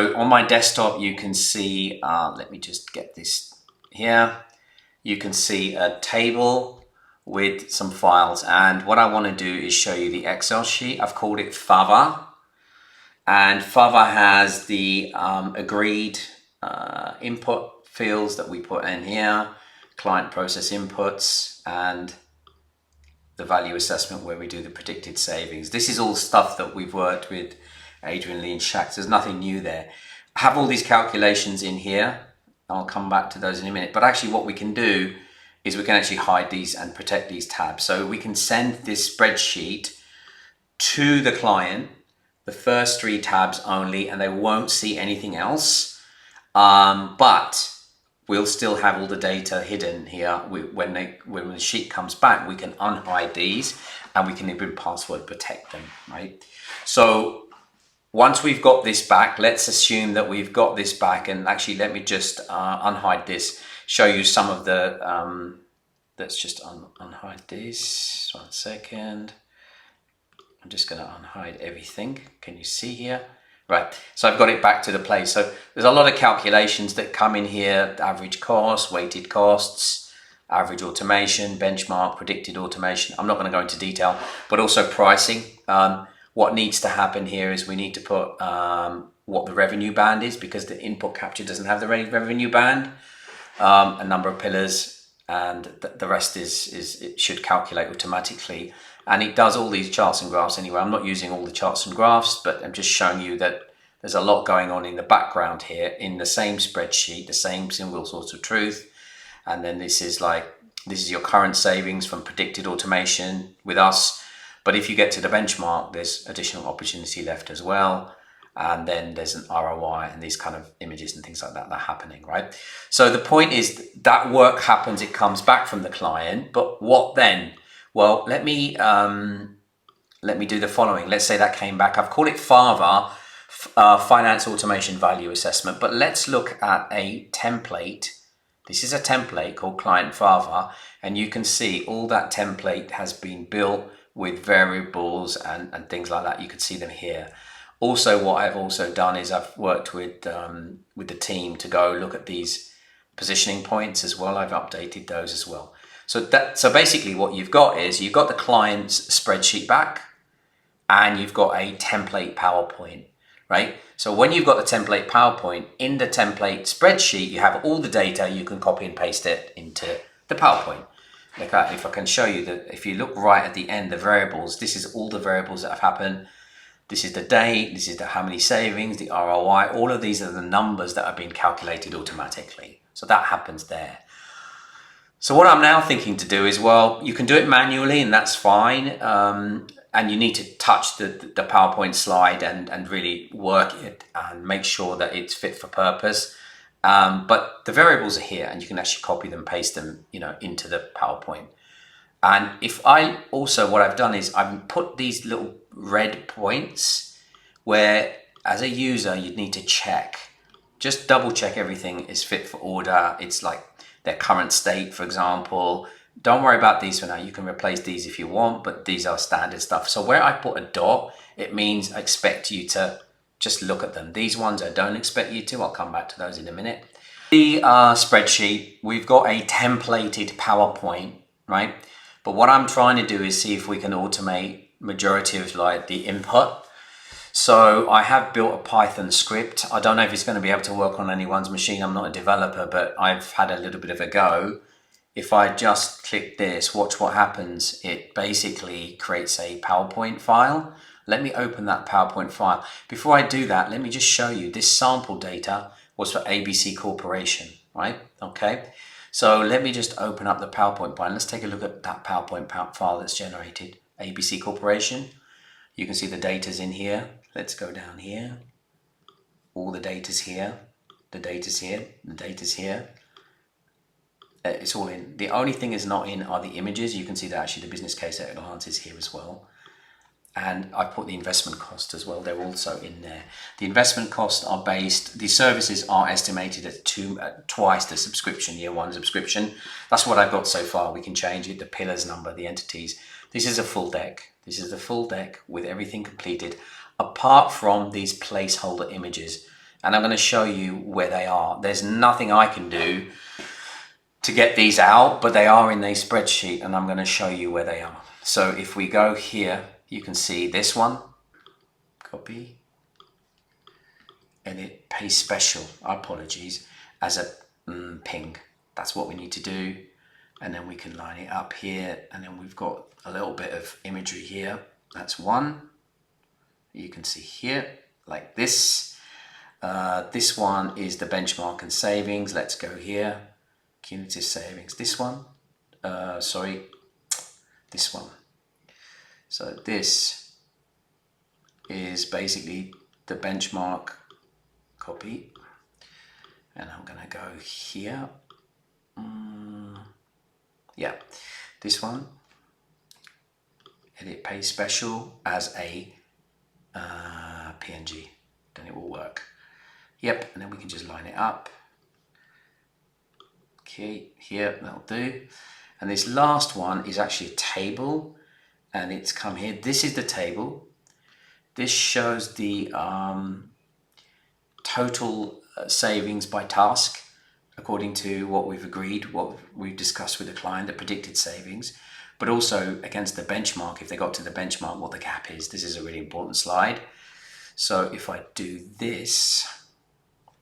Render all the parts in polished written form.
So on my desktop, you can see, let me just get this here. You can see a table with some files. And what I want to do is show you the Excel sheet. I've called it FAVA. And FAVA has the agreed input fields that we put in here, client process inputs, and the value assessment where we do the predicted savings. This is all stuff that we've worked with Adrian, Lee and Shaq. There's nothing new there. I have all these calculations in here. I'll come back to those in a minute. But actually what we can do is we can actually hide these and protect these tabs. So we can send this spreadsheet to the client, the first 3 tabs only, and they won't see anything else. But we'll still have all the data hidden here. When the sheet comes back, we can unhide these and we can even password protect them, right? So once we've got this back, let's assume that we've got this back. And actually, let me just unhide this, show you some of the, let's just unhide this, 1 second. I'm just going to unhide everything. Can you see here? Right, so I've got it back to the place. So there's a lot of calculations that come in here: average cost, weighted costs, average automation, benchmark, predicted automation. I'm not going to go into detail, but also pricing. What needs to happen here is we need to put what the revenue band is, because the input capture doesn't have the revenue band, a number of pillars, and the rest is it should calculate automatically. And it does all these charts and graphs anyway. I'm not using all the charts and graphs, but I'm just showing you that there's a lot going on in the background here in the same spreadsheet, the same single source of truth. And then this is your current savings from predicted automation with us. But if you get to the benchmark, there's additional opportunity left as well. And then there's an ROI and these kind of images and things like that are happening, right? So the point is that work happens, it comes back from the client, but what then? Well, let me do the following. Let's say that came back. I've called it FAVA, Finance Automation Value Assessment, but let's look at a template. This is a template called Client FAVA, and you can see all that template has been built with variables and things like that. You can see them here. Also, what I've also done is I've worked with the team to go look at these positioning points as well. I've updated those as well. So basically what you've got is you've got the client's spreadsheet back and you've got a template PowerPoint, right? So when you've got the template PowerPoint, in the template spreadsheet, you have all the data, you can copy and paste it into the PowerPoint. Like if I can show you that, if you look right at the end, the variables, this is all the variables that have happened. This is the date, this is how many savings, the ROI, all of these are the numbers that are being calculated automatically. So that happens there. So what I'm now thinking to do is, well, you can do it manually and that's fine. And you need to touch the PowerPoint slide and really work it and make sure that it's fit for purpose. But the variables are here and you can actually copy them, paste them, into the PowerPoint. And what I've done is I've put these little red points where as a user, you'd need to just double check everything is fit for order. It's like their current state, for example. Don't worry about these for now. You can replace these if you want, but these are standard stuff. So where I put a dot, it means I expect you to just look at them. These ones I don't expect you to. I'll come back to those in a minute. The spreadsheet, we've got a templated PowerPoint, right? But what I'm trying to do is see if we can automate majority of the input. So I have built a Python script. I don't know if it's going to be able to work on anyone's machine. I'm not a developer, but I've had a little bit of a go. If I just click this, watch what happens. It basically creates a PowerPoint file. Let me open that PowerPoint file. Before I do that, let me just show you this sample data was for ABC Corporation, right? Okay. So let me just open up the PowerPoint file. Let's take a look at that PowerPoint file that's generated. ABC Corporation. You can see the data's in here. Let's go down here. All the data's here. The data's here. The data's here. It's all in. The only thing is not in are the images. You can see that actually the business case at a glance is here as well. And I put the investment cost as well. They're also in there. The investment costs are based, the services are estimated at twice the subscription, year one subscription. That's what I've got so far. We can change it, the pillars number, the entities. This is a full deck. This is the full deck with everything completed, apart from these placeholder images. and I'm going to show you where they are. There's nothing I can do to get these out, but they are in a spreadsheet, and I'm going to show you where they are. So if we go here, you can see this one, copy, edit, paste special, apologies, as a ping. That's what we need to do. And then we can line it up here, and then we've got a little bit of imagery here. That's one. You can see here, like this. This one is the benchmark and savings. Let's go here. Cumulative savings. This one. Sorry, this one. So this is basically the benchmark. Copy. And I'm going to go here. Yeah, this one. Edit paste special as a PNG. Then it will work. Yep, and then we can just line it up. Okay, here, that'll do. And this last one is actually a table, and it's come here. This is the table. This shows the total savings by task, according to what we've agreed, what we've discussed with the client, the predicted savings, but also against the benchmark, if they got to the benchmark, what the gap is. This is a really important slide. So if I do this,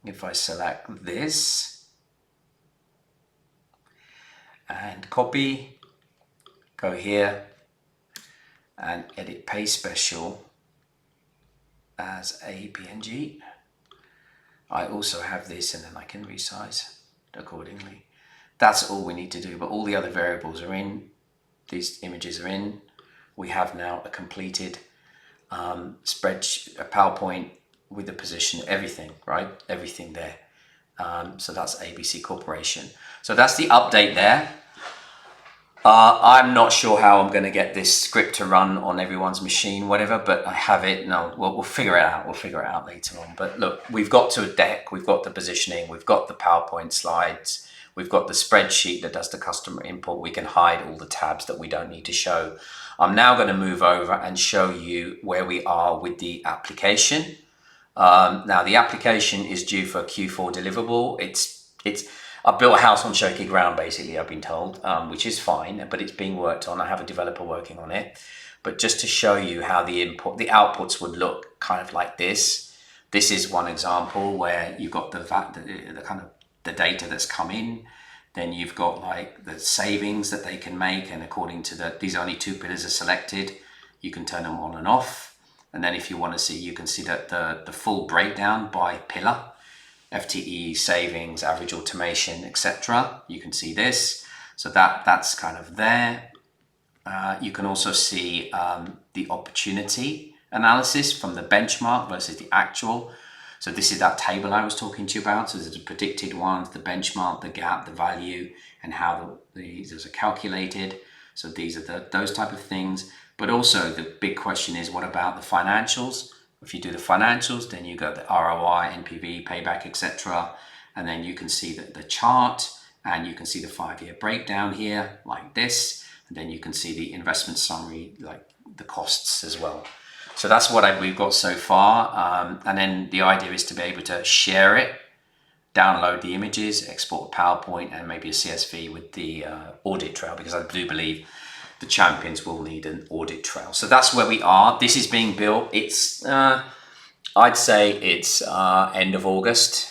if I select this and copy, go here and edit paste special as a PNG. I also have this, and then I can resize accordingly. That's all we need to do, but all the other variables are in. These images are in. We have now a completed spreadsheet, a PowerPoint with the position, everything, right? Everything there. So that's ABC Corporation. So that's the update there. I'm not sure how I'm going to get this script to run on everyone's machine, whatever, but I have it. No, we'll figure it out. We'll figure it out later on. But look, we've got to a deck, we've got the positioning, we've got the PowerPoint slides, we've got the spreadsheet that does the customer import. We can hide all the tabs that we don't need to show. I'm now going to move over and show you where we are with the application. Now the application is due for Q4 deliverable. I built a house on shaky ground, basically, I've been told, which is fine, but it's being worked on. I have a developer working on it. But just to show you how the outputs would look kind of like this. This is one example where you've got the kind of the data that's come in. Then you've got like the savings that they can make, and according to these only two pillars are selected, you can turn them on and off. And then if you want to see, you can see that the full breakdown by pillar. FTE, savings, average automation, etc. You can see this. So that's kind of there. You can also see the opportunity analysis from the benchmark versus the actual. So this is that table I was talking to you about. So there's the predicted ones, the benchmark, the gap, the value, and how these are calculated. So these are those type of things. But also the big question is, what about the financials? If you do the financials, then you got the ROI, NPV, payback, etc. And then you can see the chart, and you can see the 5-year breakdown here like this. And then you can see the investment summary, like the costs as well. So that's what we've got so far. And then the idea is to be able to share it, download the images, export a PowerPoint, and maybe a CSV with the audit trail, because I do believe the champions will need an audit trail. So that's where we are. This is being built. It's, I'd say it's end of August,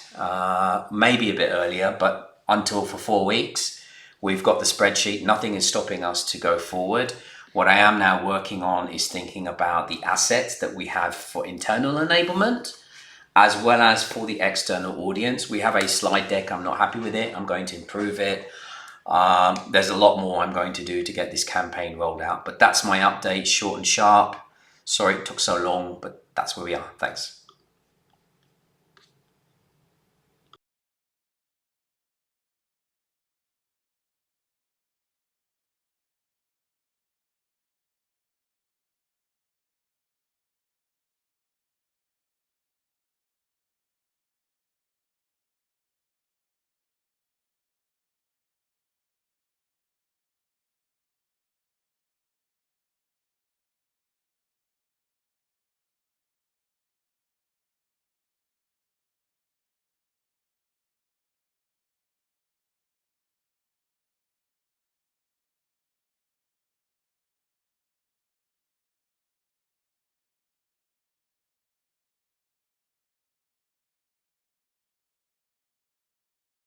maybe a bit earlier, but until for 4 weeks. We've got the spreadsheet. Nothing is stopping us to go forward. What I am now working on is thinking about the assets that we have for internal enablement, as well as for the external audience. We have a slide deck. I'm not happy with it. I'm going to improve it. There's a lot more I'm going to do to get this campaign rolled out, but that's my update, short and sharp. Sorry it took so long, but that's where we are. Thanks.